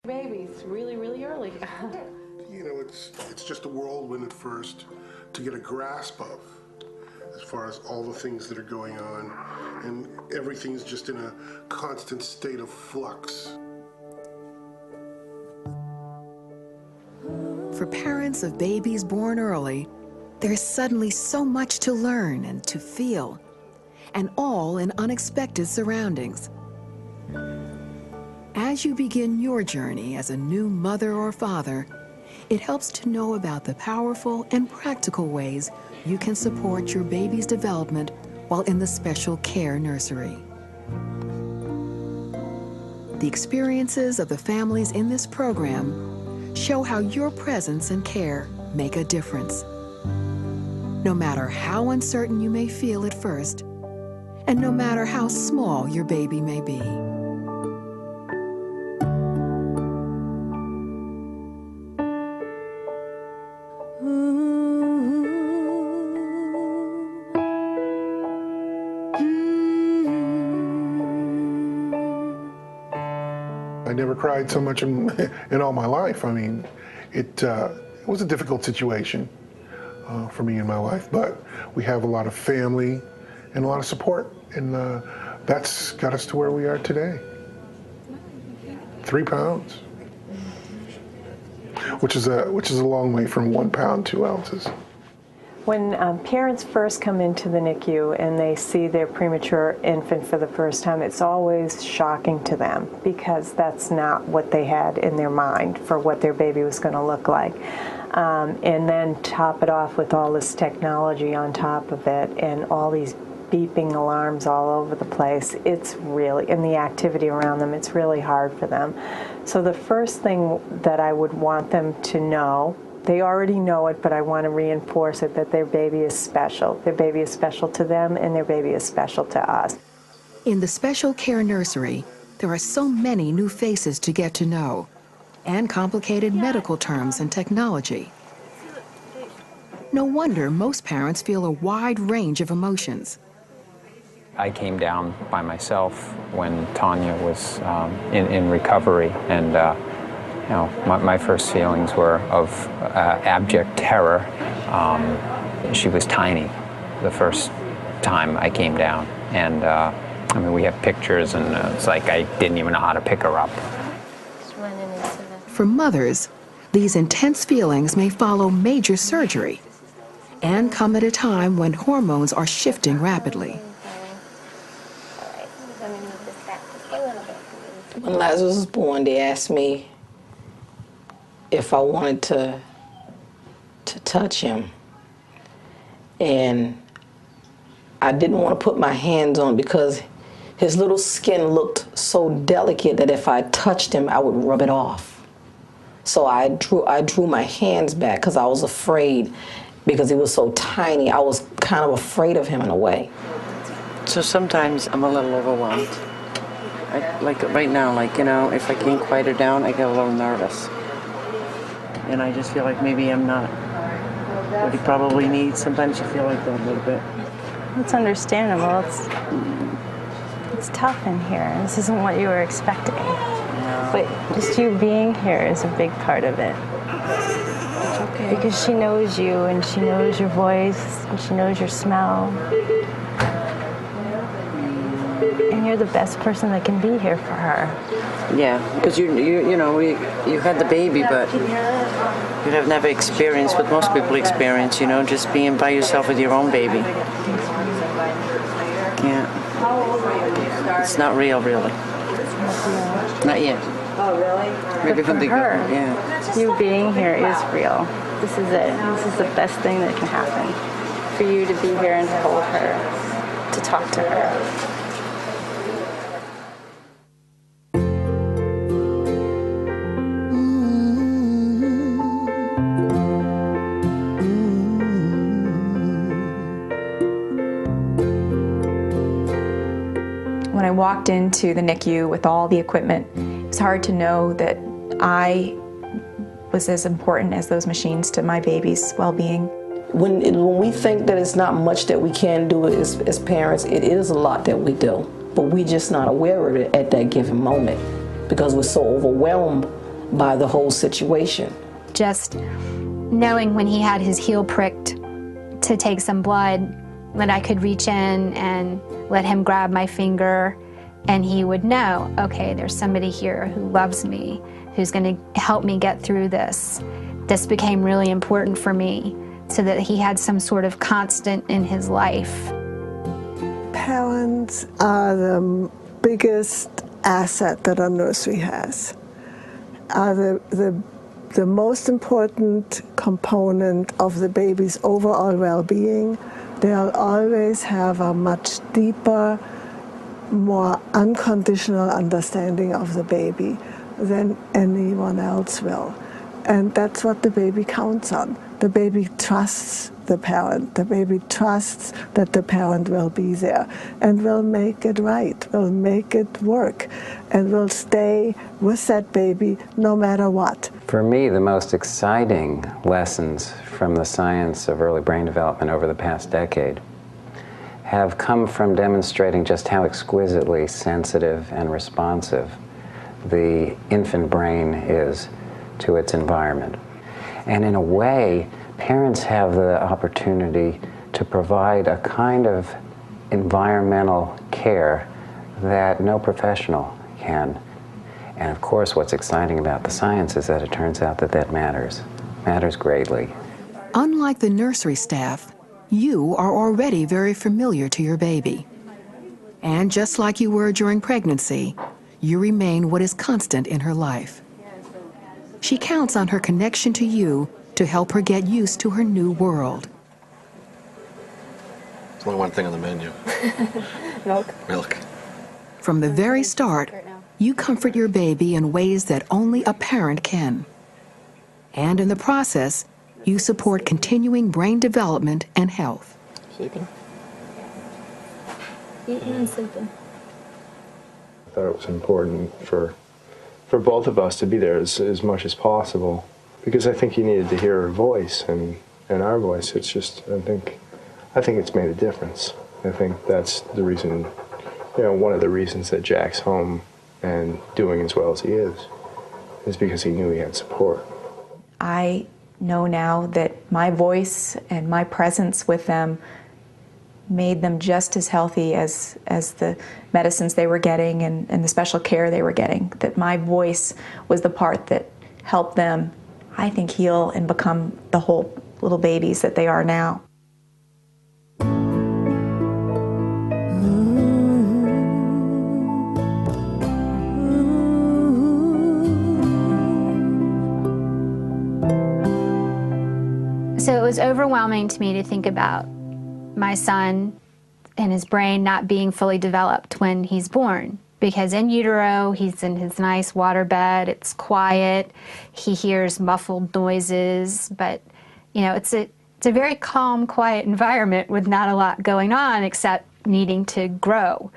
Babies really, really early. You know, it's just a whirlwind at first to get a grasp of, as far as all the things that are going on, and everything's just in a constant state of flux. For parents of babies born early, there's suddenly so much to learn and to feel, and all in unexpected surroundings. As you begin your journey as a new mother or father, it helps to know about the powerful and practical ways you can support your baby's development while in the special care nursery. The experiences of the families in this program show how your presence and care make a difference. No matter how uncertain you may feel at first, and no matter how small your baby may be. I never cried so much in all my life. I mean, it was a difficult situation for me in my life, but we have a lot of family and a lot of support, and that's got us to where we are today. 3 pounds, which is a long way from 1 pound, 2 ounces. When parents first come into the NICU and they see their premature infant for the first time, it's always shocking to them because that's not what they had in their mind for what their baby was going to look like. And then top it off with all this technology on top of it and all these beeping alarms all over the place. It's really, and the activity around them, it's really hard for them. So the first thing that I would want them to know, they already know it, but I want to reinforce it, that their baby is special. Their baby is special to them, and their baby is special to us. In the special care nursery, there are so many new faces to get to know, and complicated medical terms and technology. No wonder most parents feel a wide range of emotions. I came down by myself when Tanya was in recovery, and you know, my first feelings were of abject terror. She was tiny the first time I came down, and I mean, we have pictures, and it's like I didn't even know how to pick her up. For mothers, these intense feelings may follow major surgery and come at a time when hormones are shifting rapidly. When Lazarus was born, they asked me if I wanted to touch him. And I didn't want to put my hands on him because his little skin looked so delicate that if I touched him, I would rub it off. So I drew my hands back because I was afraid, because he was so tiny. I was kind of afraid of him in a way. So sometimes I'm a little overwhelmed. Like right now, like, you know, if I can't quiet her down, I get a little nervous. And I just feel like maybe I'm not what he probably needs. Sometimes you feel like that a little bit. It's understandable. It's tough in here. This isn't what you were expecting. No. But just you being here is a big part of it. It's okay. Because she knows you, and she knows your voice, and she knows your smell. And you're the best person that can be here for her. Yeah, because you know, you had the baby, but you have never experienced what most people experience, you know, just being by yourself with your own baby. Can't. It's not real, really. Not yet. Oh, really? Maybe for when they her, go, yeah. you being here is real. This is it. This is the best thing that can happen. For you to be here and to hold her, to talk to her. When I walked into the NICU with all the equipment, it was hard to know that I was as important as those machines to my baby's well-being. When we think that it's not much that we can do as parents, it is a lot that we do. But we're just not aware of it at that given moment because we're so overwhelmed by the whole situation. Just knowing when he had his heel pricked to take some blood, that I could reach in and let him grab my finger, and he would know, okay, there's somebody here who loves me, who's going to help me get through this. This became really important for me, so that he had some sort of constant in his life. Parents are the biggest asset that a nursery has, are the most important component of the baby's overall well-being. They'll always have a much deeper, more unconditional understanding of the baby than anyone else will. And that's what the baby counts on. The baby trusts the parent. The baby trusts that the parent will be there and will make it right, will make it work, and will stay with that baby no matter what. For me, the most exciting lessons from the science of early brain development over the past decade have come from demonstrating just how exquisitely sensitive and responsive the infant brain is to its environment. And in a way, parents have the opportunity to provide a kind of environmental care that no professional can. And of course, what's exciting about the science is that it turns out that that matters greatly. Unlike the nursery staff, you are already very familiar to your baby. And just like you were during pregnancy, you remain what is constant in her life. She counts on her connection to you to help her get used to her new world. There's only one thing on the menu. Milk. Milk. From the very start, you comfort your baby in ways that only a parent can. And in the process, you support continuing brain development and health. Sleeping? Eating and sleeping. I thought it was important for both of us to be there as much as possible, because I think he needed to hear her voice and our voice. It's just, I think it's made a difference. I think that's the reason, one of the reasons that Jack's home and doing as well as he is because he knew he had support. I know now that my voice and my presence with them made them just as healthy as the medicines they were getting and the special care they were getting. That my voice was the part that helped them, I think, heal and become the whole little babies that they are now. So it was overwhelming to me to think about my son and his brain not being fully developed when he's born. Because in utero, he's in his nice waterbed, it's quiet, he hears muffled noises, but it's a very calm, quiet environment with not a lot going on except needing to grow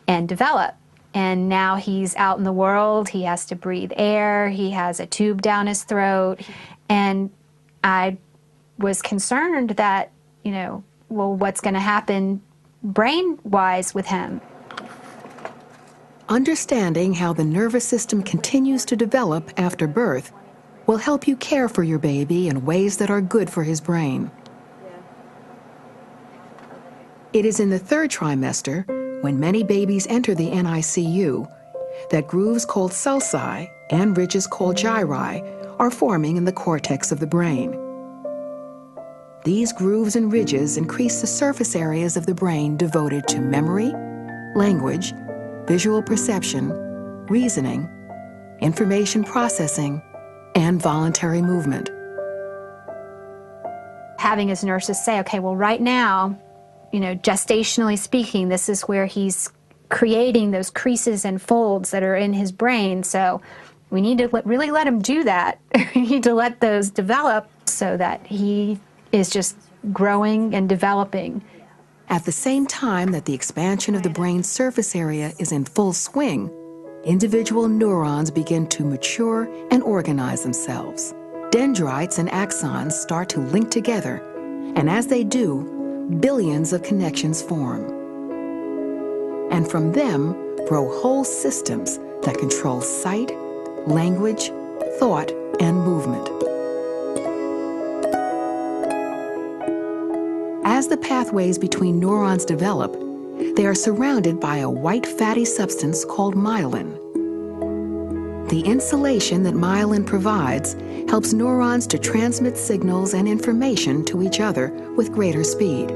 and develop. And now he's out in the world, he has to breathe air, he has a tube down his throat, and I was concerned that, well, what's going to happen brain-wise with him? Understanding how the nervous system continues to develop after birth will help you care for your baby in ways that are good for his brain. It is in the third trimester, when many babies enter the NICU, that grooves called sulci and ridges called gyri are forming in the cortex of the brain. These grooves and ridges increase the surface areas of the brain devoted to memory, language, visual perception, reasoning, information processing, and voluntary movement. Having his nurses say, okay, well, right now, gestationally speaking, this is where he's creating those creases and folds that are in his brain, so we need to really let him do that. We need to let those develop so that he is just growing and developing. At the same time that the expansion of the brain's surface area is in full swing, individual neurons begin to mature and organize themselves. Dendrites and axons start to link together, and as they do, billions of connections form. And from them grow whole systems that control sight, language, thought, and movement. As the pathways between neurons develop, they are surrounded by a white fatty substance called myelin. The insulation that myelin provides helps neurons to transmit signals and information to each other with greater speed.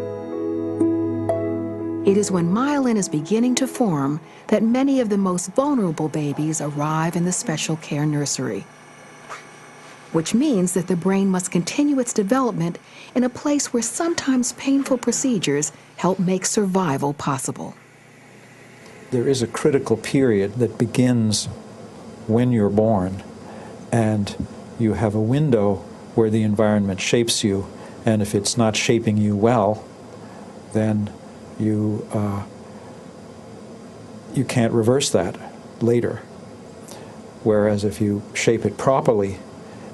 It is when myelin is beginning to form that many of the most vulnerable babies arrive in the special care nursery, which means that the brain must continue its development in a place where sometimes painful procedures help make survival possible. There is a critical period that begins when you're born, and you have a window where the environment shapes you, and if it's not shaping you well, then you can't reverse that later. Whereas if you shape it properly,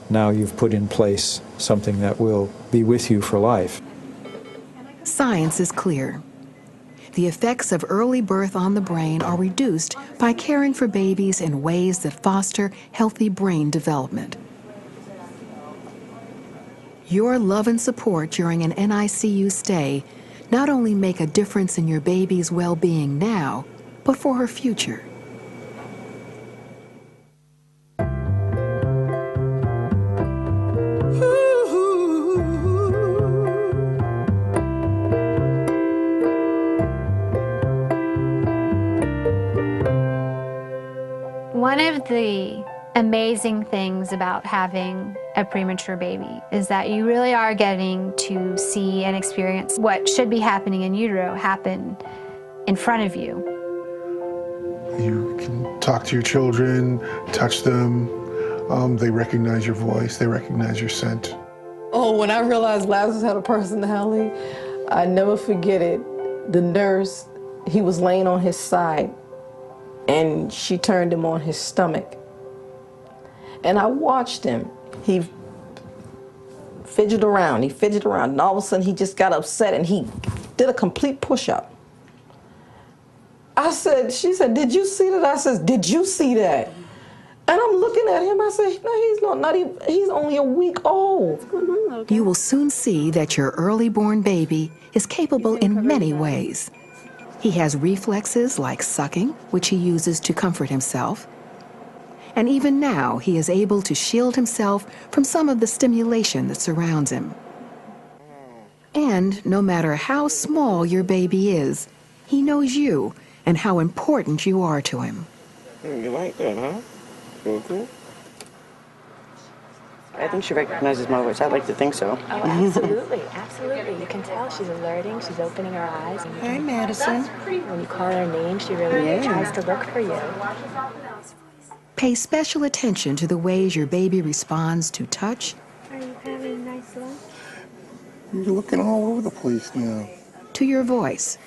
now you've put in place something that will be with you for life. Science is clear. The effects of early birth on the brain are reduced by caring for babies in ways that foster healthy brain development. Your love and support during an NICU stay not only make a difference in your baby's well-being now, but for her future. One of the amazing things about having a premature baby is that you really are getting to see and experience what should be happening in utero happen in front of you. You can talk to your children, touch them. They recognize your voice, they recognize your scent. Oh, when I realized Lazarus had a personality, I never forget it. The nurse, he was laying on his side, and she turned him on his stomach. And I watched him. He fidgeted around, and all of a sudden he just got upset and he did a complete push-up. She said, did you see that? I said, did you see that? And I'm looking at him, I said, no, he's not even, he's only a week old. You will soon see that your early-born baby is capable in many ways. He has reflexes like sucking, which he uses to comfort himself. And even now, he is able to shield himself from some of the stimulation that surrounds him. And no matter how small your baby is, he knows you and how important you are to him. You like that, huh? Mm-hmm. I think she recognizes my voice. I'd like to think so. Oh, absolutely, absolutely. You can tell she's alerting, she's opening her eyes. Hey, Madison. When you call her name, she really tries to look for you. Pay special attention to the ways your baby responds to touch. Are you having a nice lunch? You're looking all over the place now. To your voice.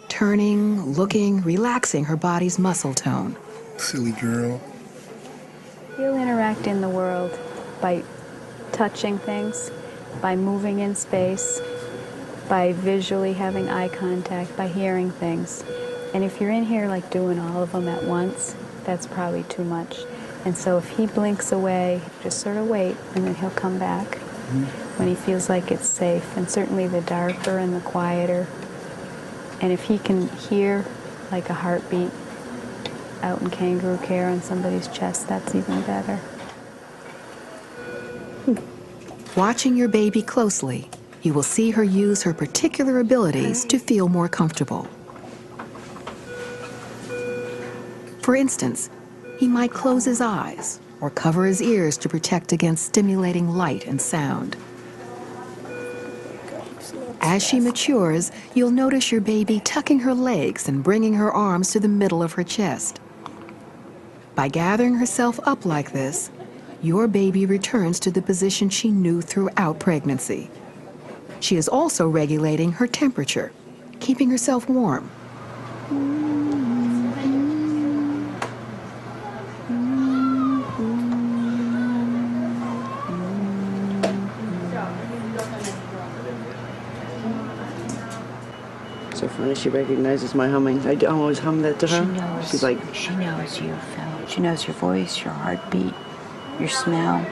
Turning, looking, relaxing her body's muscle tone. Silly girl. You'll interact in the world by touching things, by moving in space, by visually having eye contact, by hearing things. And if you're in here like doing all of them at once, that's probably too much. And so if he blinks away, just sort of wait, and then he'll come back when he feels like it's safe. And certainly the darker and the quieter. And if he can hear like a heartbeat out in kangaroo care on somebody's chest, that's even better. Watching your baby closely, you will see her use her particular abilities to feel more comfortable. For instance, he might close his eyes or cover his ears to protect against stimulating light and sound. As she matures, you'll notice your baby tucking her legs and bringing her arms to the middle of her chest. By gathering herself up like this, your baby returns to the position she knew throughout pregnancy. She is also regulating her temperature, keeping herself warm. So funny, she recognizes my humming. I always hum that to her. She knows. She's like, she knows you, Phil. She knows your voice, your heartbeat. your smell,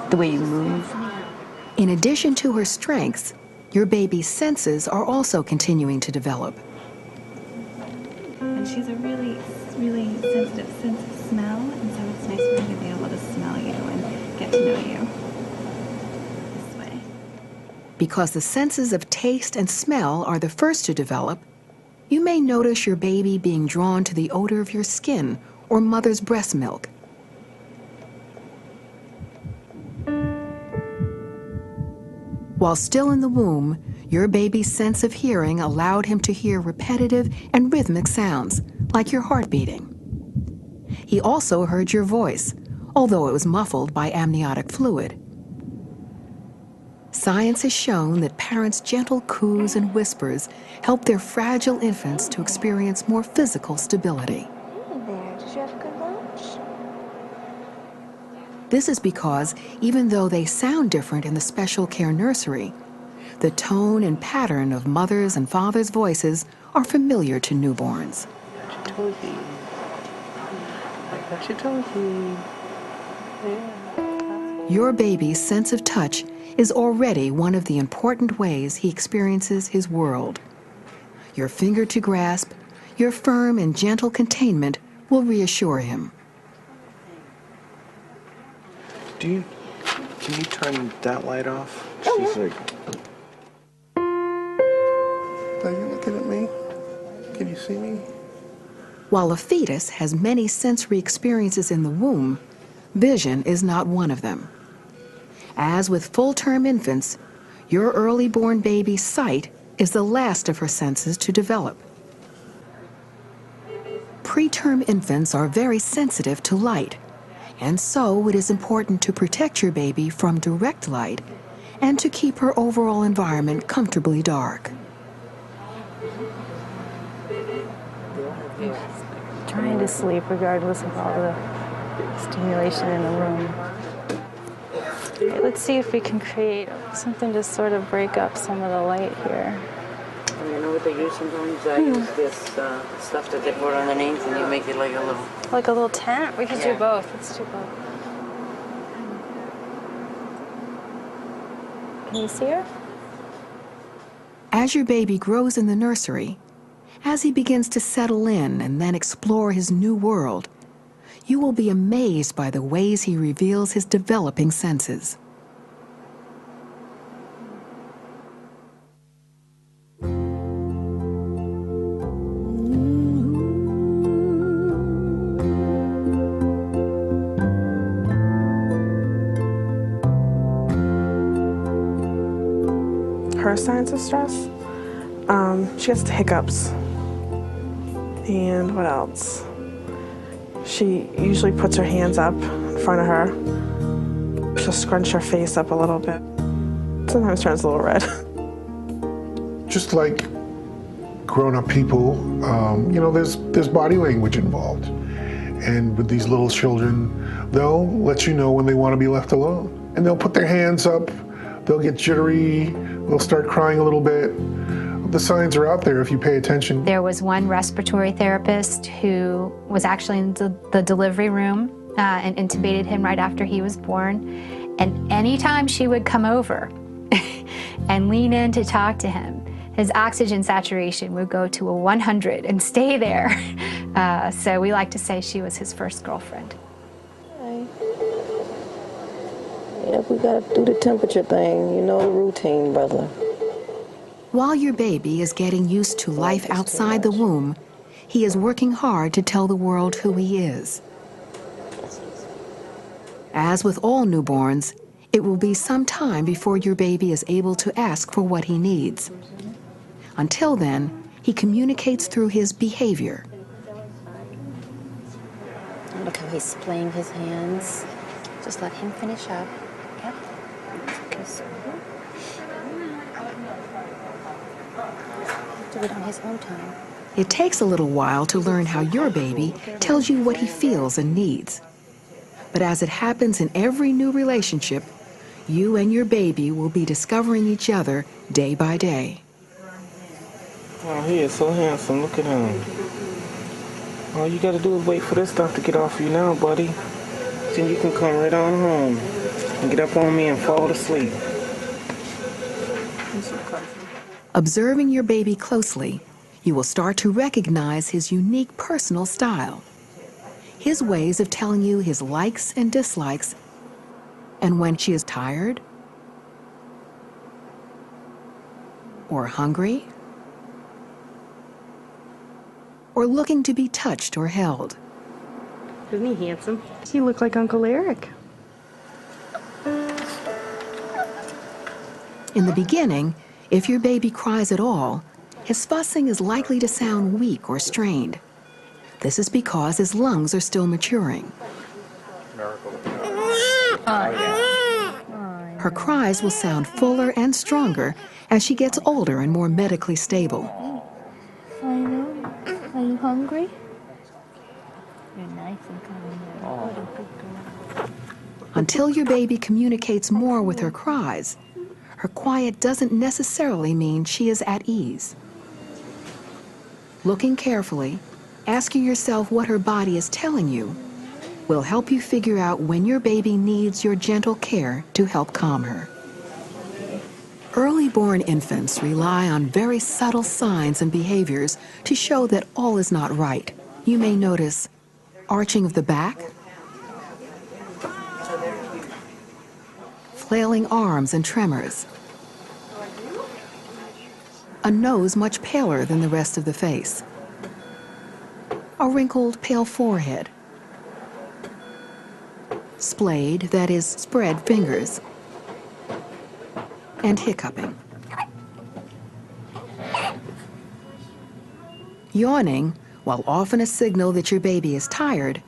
the way you move. In addition to her strengths, your baby's senses are also continuing to develop. And she's a really, really sensitive sense of smell, and so it's nice for her to be able to smell you and get to know you this way. Because the senses of taste and smell are the first to develop, you may notice your baby being drawn to the odor of your skin or mother's breast milk. While still in the womb, your baby's sense of hearing allowed him to hear repetitive and rhythmic sounds, like your heart beating. He also heard your voice, although it was muffled by amniotic fluid. Science has shown that parents' gentle coos and whispers help their fragile infants to experience more physical stability. Hey there, did you have a good lunch? This is because even though they sound different in the special care nursery, the tone and pattern of mothers' and fathers' voices are familiar to newborns. Your baby's sense of touch is already one of the important ways he experiences his world. Your finger to grasp, your firm and gentle containment will reassure him. Can you turn that light off? She's like... Are you looking at me? Can you see me? While a fetus has many sensory experiences in the womb, vision is not one of them. As with full-term infants, your early-born baby's sight is the last of her senses to develop. Preterm infants are very sensitive to light, and so it is important to protect your baby from direct light and to keep her overall environment comfortably dark. Trying to sleep regardless of all the stimulation in the room. Okay, let's see if we can create something to sort of break up some of the light here. You know what they use sometimes? I use this stuff that they put underneath, and you make it like a little... Like a little tent? We could do both. Let's do both. Can you see her? As your baby grows in the nursery, as he begins to settle in and then explore his new world, you will be amazed by the ways he reveals his developing senses. Her signs of stress, she gets the hiccups. And what else? She usually puts her hands up in front of her. She'll scrunch her face up a little bit. Sometimes turns a little red. Just like grown-up people, you know, there's body language involved. And with these little children, they'll let you know when they want to be left alone. And they'll put their hands up, they'll get jittery, they'll start crying a little bit. The signs are out there if you pay attention. There was one respiratory therapist who was actually in the delivery room and intubated him right after he was born. And anytime she would come over and lean in to talk to him, his oxygen saturation would go to a 100 and stay there. So we like to say she was his first girlfriend. Yep, we gotta do the temperature thing. You know the routine, brother. While your baby is getting used to life outside the womb, he is working hard to tell the world who he is. As with all newborns, it will be some time before your baby is able to ask for what he needs. Until then, he communicates through his behavior. Look how he's playing his hands. Just let him finish up. Yep. Do it on his own time. It takes a little while to learn how your baby tells you what he feels and needs. But as it happens in every new relationship, you and your baby will be discovering each other day by day. Oh, he is so handsome. Look at him. All you gotta do is wait for this stuff to get off you now, buddy. Then you can come right on home and get up on me and fall to sleep. Observing your baby closely, you will start to recognize his unique personal style, his ways of telling you his likes and dislikes, and when she is tired or hungry or looking to be touched or held. Isn't he handsome? He looked like Uncle Eric. In the beginning, if your baby cries at all, his fussing is likely to sound weak or strained. This is because his lungs are still maturing. Her cries will sound fuller and stronger as she gets older and more medically stable. I know. Are you hungry? You're nice and kind. What a good girl. Until your baby communicates more with her cries, her quiet doesn't necessarily mean she is at ease. Looking carefully, asking yourself what her body is telling you, will help you figure out when your baby needs your gentle care to help calm her. Early-born infants rely on very subtle signs and behaviors to show that all is not right. You may notice arching of the back, flailing arms and tremors, a nose much paler than the rest of the face, a wrinkled, pale forehead, splayed, that is, spread fingers, and hiccuping. Yawning, while often a signal that your baby is tired,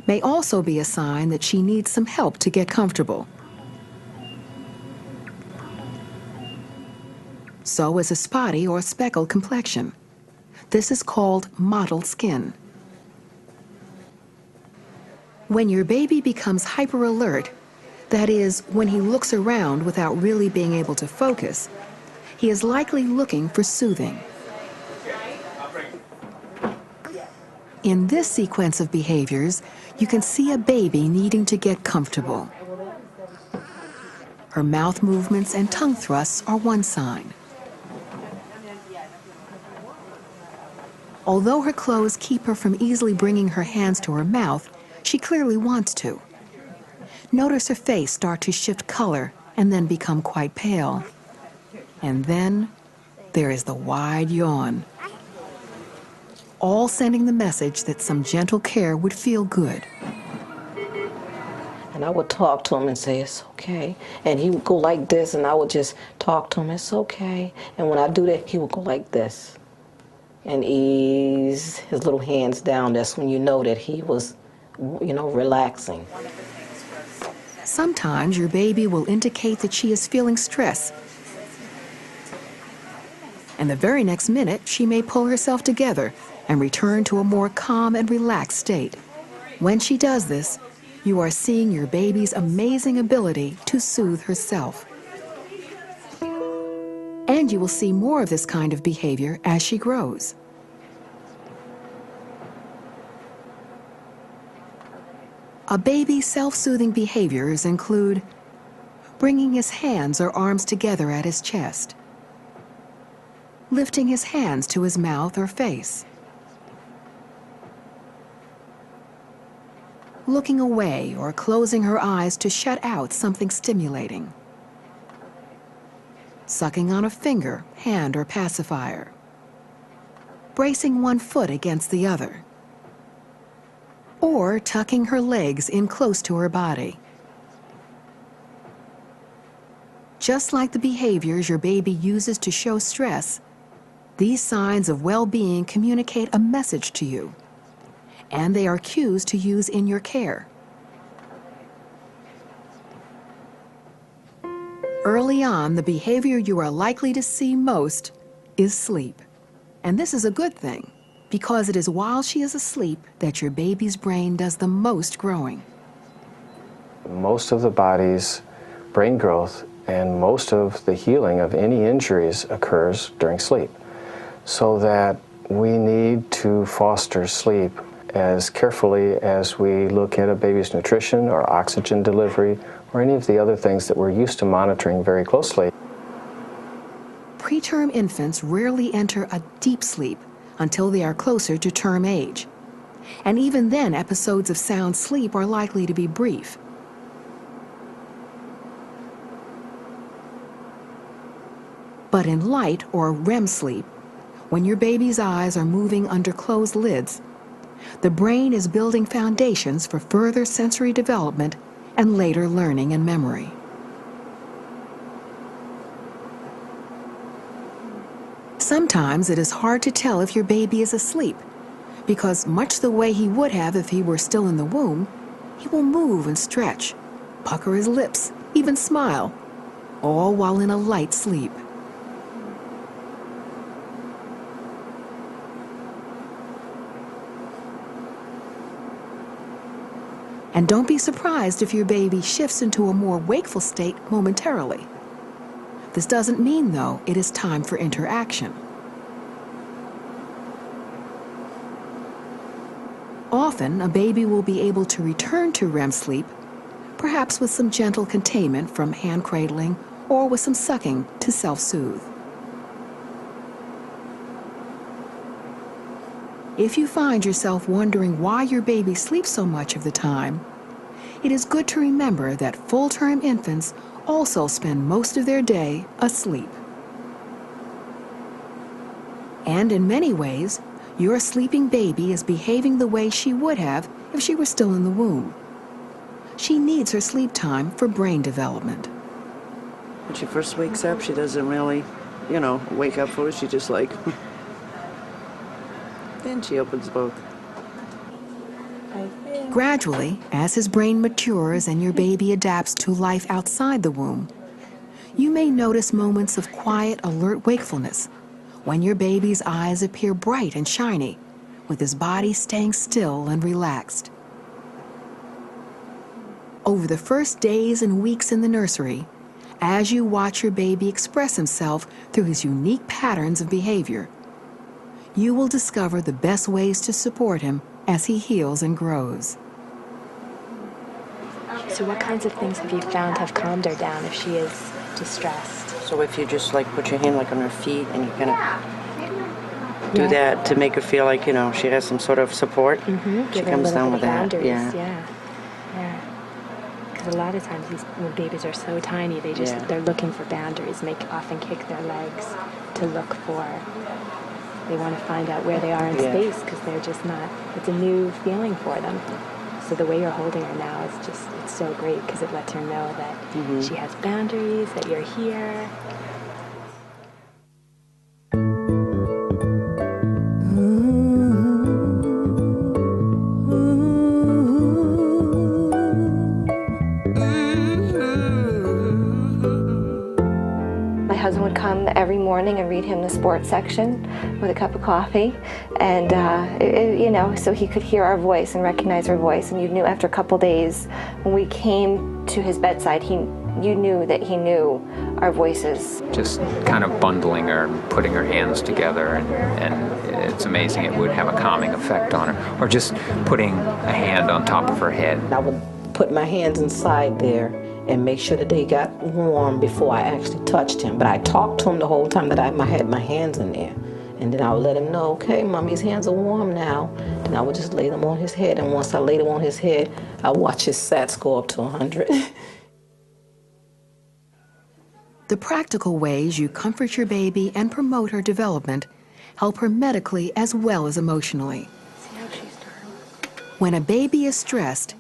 may also be a sign that she needs some help to get comfortable. So is a spotty or speckled complexion. This is called mottled skin. When your baby becomes hyper-alert, that is, when he looks around without really being able to focus, he is likely looking for soothing. In this sequence of behaviors, you can see a baby needing to get comfortable. Her mouth movements and tongue thrusts are one sign. Although her clothes keep her from easily bringing her hands to her mouth, she clearly wants to. Notice her face start to shift color and then become quite pale. And then there is the wide yawn, all sending the message that some gentle care would feel good. And I would talk to him and say, it's okay. And he would go like this, and I would just talk to him, it's okay. And when I do that, he would go like this and ease his little hands down. That's when you know that he was, relaxing. Sometimes your baby will indicate that she is feeling stress. And the very next minute, she may pull herself together and return to a more calm and relaxed state. When she does this, you are seeing your baby's amazing ability to soothe herself. And you will see more of this kind of behavior as she grows. A baby's self-soothing behaviors include bringing his hands or arms together at his chest, lifting his hands to his mouth or face, looking away or closing her eyes to shut out something stimulating, sucking on a finger, hand, or pacifier, bracing one foot against the other, or tucking her legs in close to her body. Just like the behaviors your baby uses to show stress, these signs of well-being communicate a message to you, and they are cues to use in your care. Early on, the behavior you are likely to see most is sleep. And this is a good thing, because it is while she is asleep that your baby's brain does the most growing. Most of the body's brain growth and most of the healing of any injuries occurs during sleep. So that we need to foster sleep as carefully as we look at a baby's nutrition or oxygen delivery or any of the other things that we're used to monitoring very closely. Preterm infants rarely enter a deep sleep until they are closer to term age. And even then, episodes of sound sleep are likely to be brief. But in light or REM sleep, when your baby's eyes are moving under closed lids, the brain is building foundations for further sensory development and later learning and memory. Sometimes it is hard to tell if your baby is asleep because, much the way he would have if he were still in the womb, he will move and stretch, pucker his lips, even smile, all while in a light sleep. And don't be surprised if your baby shifts into a more wakeful state momentarily. This doesn't mean, though, it is time for interaction. Often, a baby will be able to return to REM sleep, perhaps with some gentle containment from hand cradling or with some sucking to self-soothe. If you find yourself wondering why your baby sleeps so much of the time, it is good to remember that full-term infants also spend most of their day asleep. And in many ways, your sleeping baby is behaving the way she would have if she were still in the womb. She needs her sleep time for brain development. When she first wakes up, she doesn't really, wake up for it. She just like... Then she opens both. Gradually, as his brain matures and your baby adapts to life outside the womb, you may notice moments of quiet, alert wakefulness when your baby's eyes appear bright and shiny, with his body staying still and relaxed. Over the first days and weeks in the nursery, as you watch your baby express himself through his unique patterns of behavior, you will discover the best ways to support him as he heals and grows. So what kinds of things have you found have calmed her down if she is distressed? So if you just put your hand on her feet and you kind of do that to make her feel like, she has some sort of support, she comes down with that. Yeah. Because a lot of times when babies are so tiny, they're looking for boundaries, often kick their legs to look for. They want to find out where they are in space because they're just not, it's a new feeling for them. So the way you're holding her now is it's so great because it lets her know that she has boundaries, that you're here. My husband would come every morning and read him the sports section with a cup of coffee, and so he could hear our voice and recognize our voice. And you knew after a couple days, when we came to his bedside, you knew that he knew our voices. Just kind of bundling her and putting her hands together, and it's amazing. It would have a calming effect on her. Or just putting a hand on top of her head. I would put my hands inside there and make sure that they got warm before I actually touched him. But I talked to him the whole time that I had my hands in there. And then I would let him know, okay, Mommy's hands are warm now. Then I would just lay them on his head. And once I laid them on his head, I watch his SATs go up to 100. The practical ways you comfort your baby and promote her development help her medically as well as emotionally. When a baby is stressed,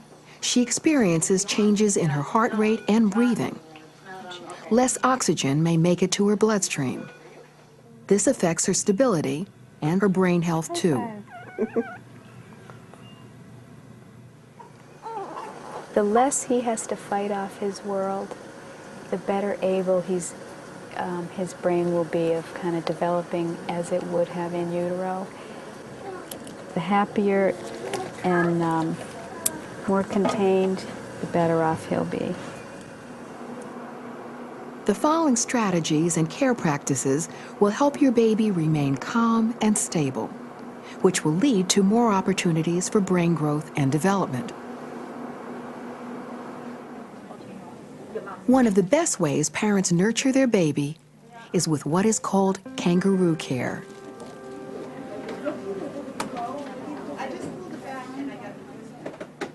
she experiences changes in her heart rate and breathing. Less oxygen may make it to her bloodstream. This affects her stability and her brain health too. The less he has to fight off his world, the better able his brain will be of kind of developing as it would have in utero. The happier and more contained, the better off he'll be. The following strategies and care practices will help your baby remain calm and stable. which will lead to more opportunities for brain growth and development. One of the best ways parents nurture their baby is with what is called kangaroo care.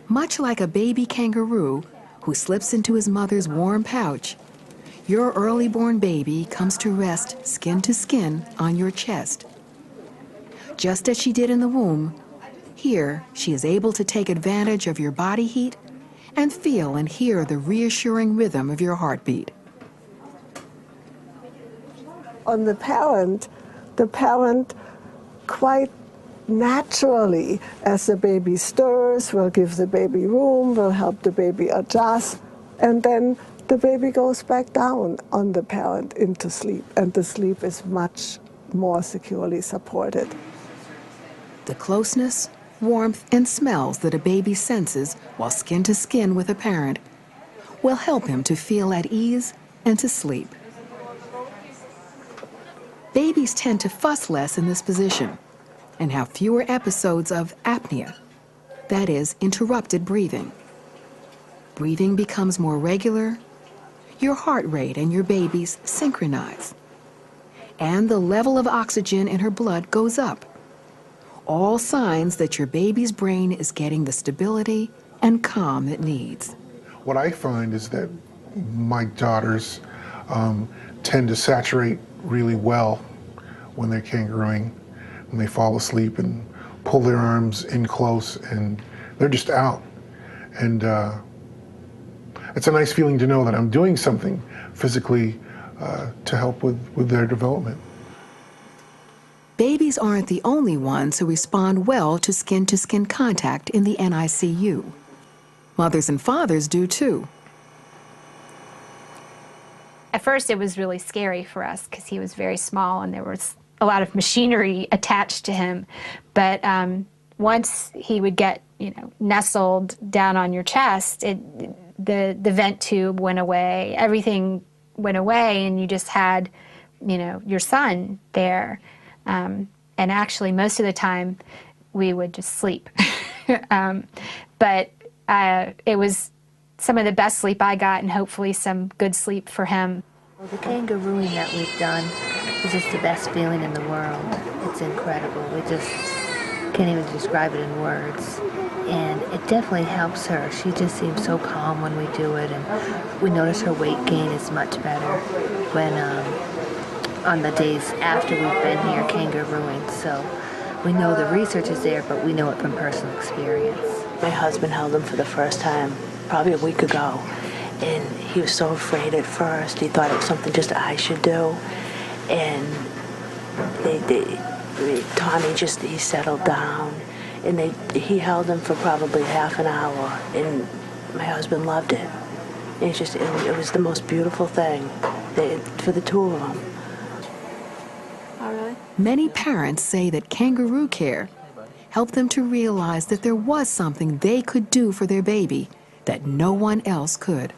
Much like a baby kangaroo who slips into his mother's warm pouch, your early-born baby comes to rest skin to skin on your chest. Just as she did in the womb, here she is able to take advantage of your body heat and feel and hear the reassuring rhythm of your heartbeat. On the parent quite naturally, as the baby stirs, will give the baby room, will help the baby adjust, and then the baby goes back down on the parent into sleep, and the sleep is much more securely supported. The closeness, warmth, and smells that a baby senses while skin to skin with a parent will help him to feel at ease and to sleep. Babies tend to fuss less in this position and have fewer episodes of apnea, that is, interrupted breathing. Breathing becomes more regular, your heart rate and your baby's synchronize, and the level of oxygen in her blood goes up. All signs that your baby's brain is getting the stability and calm it needs. What I find is that my daughters tend to saturate really well when they're kangarooing, when they fall asleep and pull their arms in close and they're just out. And it's a nice feeling to know that I'm doing something physically to help with their development. Babies aren't the only ones who respond well to skin-to-skin contact in the NICU. Mothers and fathers do too. At first it was really scary for us because he was very small and there was a lot of machinery attached to him. But once he would get, nestled down on your chest, the vent tube went away, everything went away, and you just had, your son there. And actually, most of the time, we would just sleep. But it was some of the best sleep I got, and hopefully some good sleep for him. Well, the kangarooing that we've done is just the best feeling in the world. It's incredible. We just can't even describe it in words. And it definitely helps her. She just seems so calm when we do it, and we notice her weight gain is much better when on the days after we've been here kangarooing. So we know the research is there, but we know it from personal experience. My husband held him for the first time probably a week ago, and he was so afraid at first. He thought it was something just I should do, and Tommy he settled down, and he held him for probably half an hour, and my husband loved it. And it was the most beautiful thing for the two of them. Many parents say that kangaroo care helped them to realize that there was something they could do for their baby that no one else could.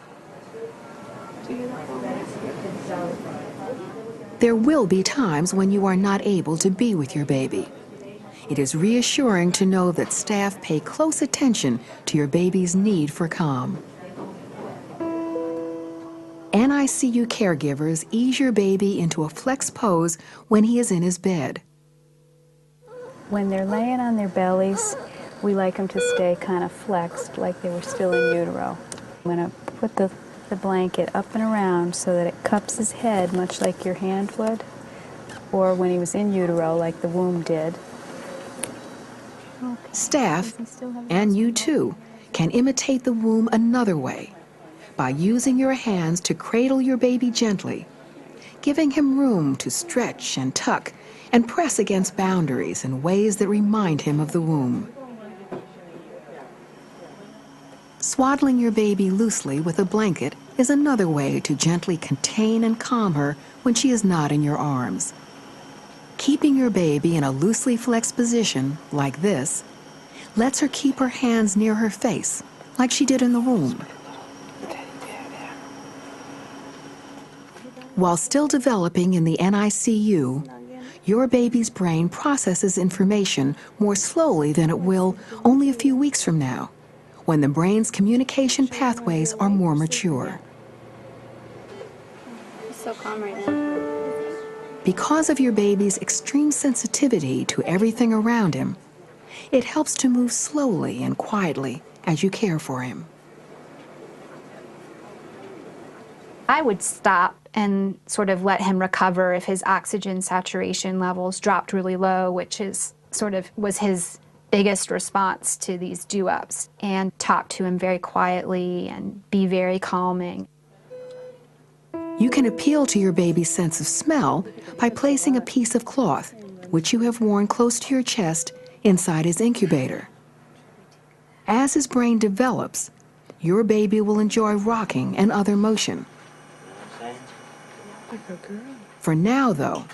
There will be times when you are not able to be with your baby. It is reassuring to know that staff pay close attention to your baby's need for calm. NICU caregivers ease your baby into a flex pose when he is in his bed. When they're laying on their bellies, we like them to stay kind of flexed, like they were still in utero. I'm going to put the blanket up and around so that it cups his head, much like your hand would, or when he was in utero, like the womb did. Staff, and you too, can imitate the womb another way, by using your hands to cradle your baby gently, giving him room to stretch and tuck and press against boundaries in ways that remind him of the womb. Swaddling your baby loosely with a blanket is another way to gently contain and calm her when she is not in your arms. Keeping your baby in a loosely flexed position, like this, lets her keep her hands near her face, like she did in the womb. While still developing in the NICU, Your baby's brain processes information more slowly than it will only a few weeks from now, when the brain's communication pathways are more mature. He's so calm right now. Because of your baby's extreme sensitivity to everything around him, it helps to move slowly and quietly as you care for him. I would stop and sort of let him recover if his oxygen saturation levels dropped really low, which is sort of was his biggest response to these do-ups, and talk to him very quietly and be very calming. You can appeal to your baby's sense of smell by placing a piece of cloth, which you have worn close to your chest, inside his incubator. As his brain develops, your baby will enjoy rocking and other motion. For now, though,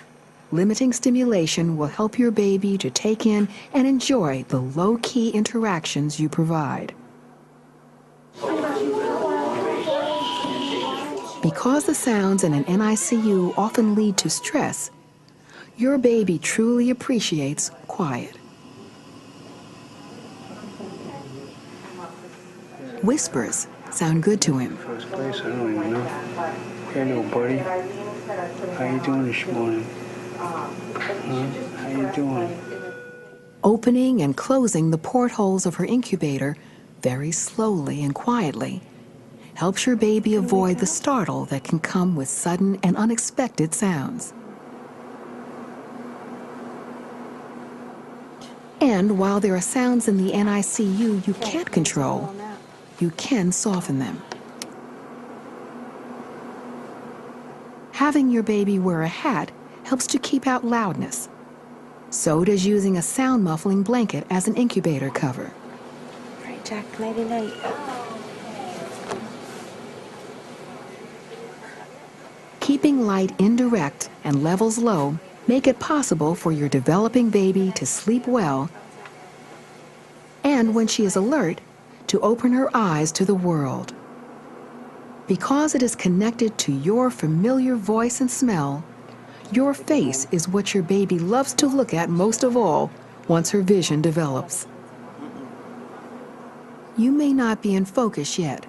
limiting stimulation will help your baby to take in and enjoy the low-key interactions you provide. Because the sounds in an NICU often lead to stress, your baby truly appreciates quiet. Whispers sound good to him. First place, I don't even know. Hey, little buddy. How you doing this morning? How you doing? Opening and closing the portholes of her incubator very slowly and quietly helps your baby avoid the startle that can come with sudden and unexpected sounds. And while there are sounds in the NICU you can't control, you can soften them. Having your baby wear a hat helps to keep out loudness. So does using a sound muffling blanket as an incubator cover. All right, Jack, nighty-night. Keeping light indirect and levels low make it possible for your developing baby to sleep well, and when she is alert, to open her eyes to the world. Because it is connected to your familiar voice and smell, your face is what your baby loves to look at most of all once her vision develops. You may not be in focus yet.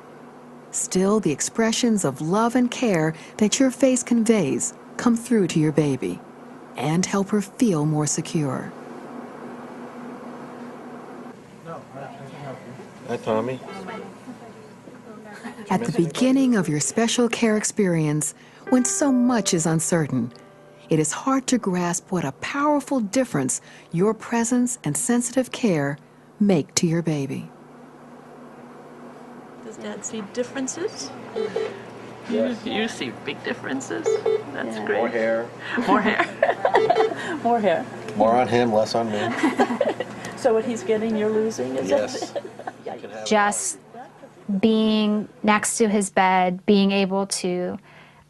Still, the expressions of love and care that your face conveys come through to your baby and help her feel more secure. Hi, Tommy. At the beginning of your special care experience, when so much is uncertain, it is hard to grasp what a powerful difference your presence and sensitive care make to your baby. Does Dad see differences? Yes. You see big differences. That's great. More hair. More hair. More hair. More on him, less on me. So what he's getting, you're losing, is Yes. it? Just being next to his bed, being able to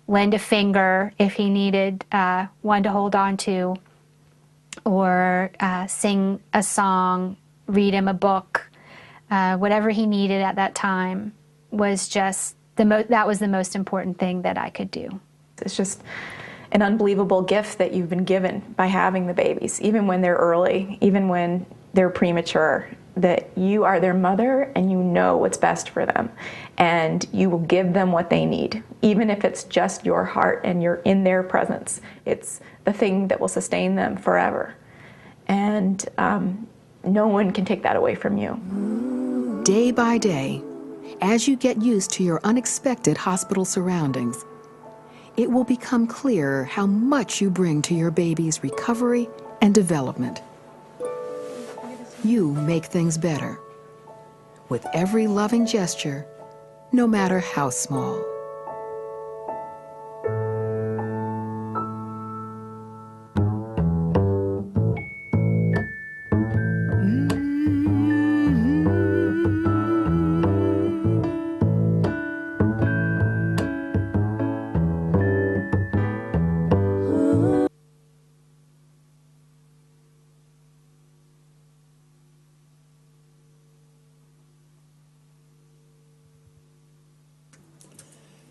lend a finger if he needed one to hold on to, or sing a song, read him a book, whatever he needed at that time was just that was the most important thing that I could do. It's just an unbelievable gift that you've been given by having the babies, even when they're early, even when they're premature, that you are their mother and you know what's best for them. And you will give them what they need, even if it's just your heart and you're in their presence. It's the thing that will sustain them forever. And no one can take that away from you. Day by day, as you get used to your unexpected hospital surroundings, it will become clearer how much you bring to your baby's recovery and development. You make things better with every loving gesture, no matter how small.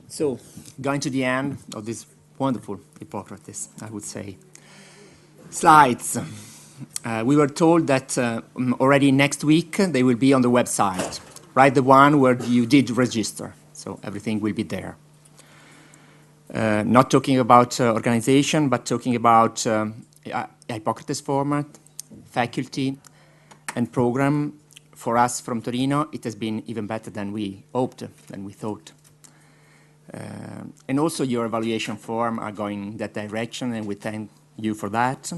So, going to the end of this wonderful IPOKRaTES, I would say, Slides. We were told that already next week they will be on the website, right? The one where you did register, so everything will be there. Not talking about organization, but talking about IPOKRaTES format, faculty, and program. For us from Torino, it has been even better than we hoped, than we thought. And also your evaluation form are going in that direction, and we thank you for that.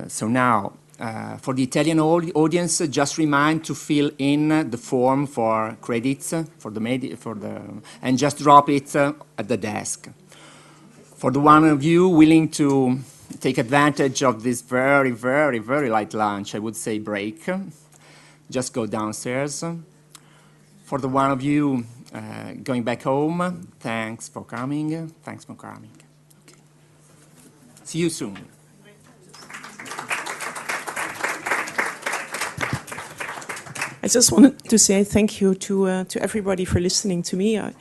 So now, for the Italian audience, just remind to fill in the form for credits and just drop it at the desk. For the one of you willing to take advantage of this very, very, very light lunch, I would say break, just go downstairs. For the one of you going back home, thanks for coming. Thanks for coming. Okay. See you soon. I just wanted to say thank you to everybody for listening to me. I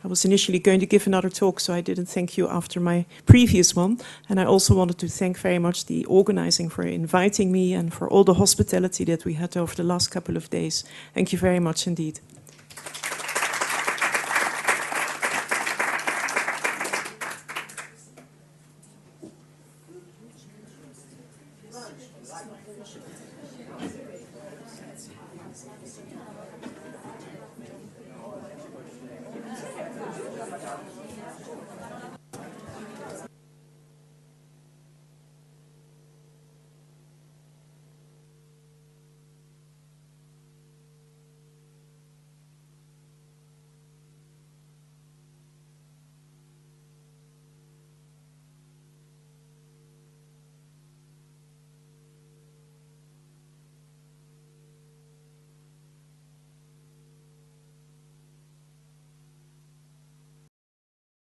was initially going to give another talk, so I didn't thank you after my previous one. And I also wanted to thank very much the organizing for inviting me and for all the hospitality that we had over the last couple of days. Thank you very much indeed.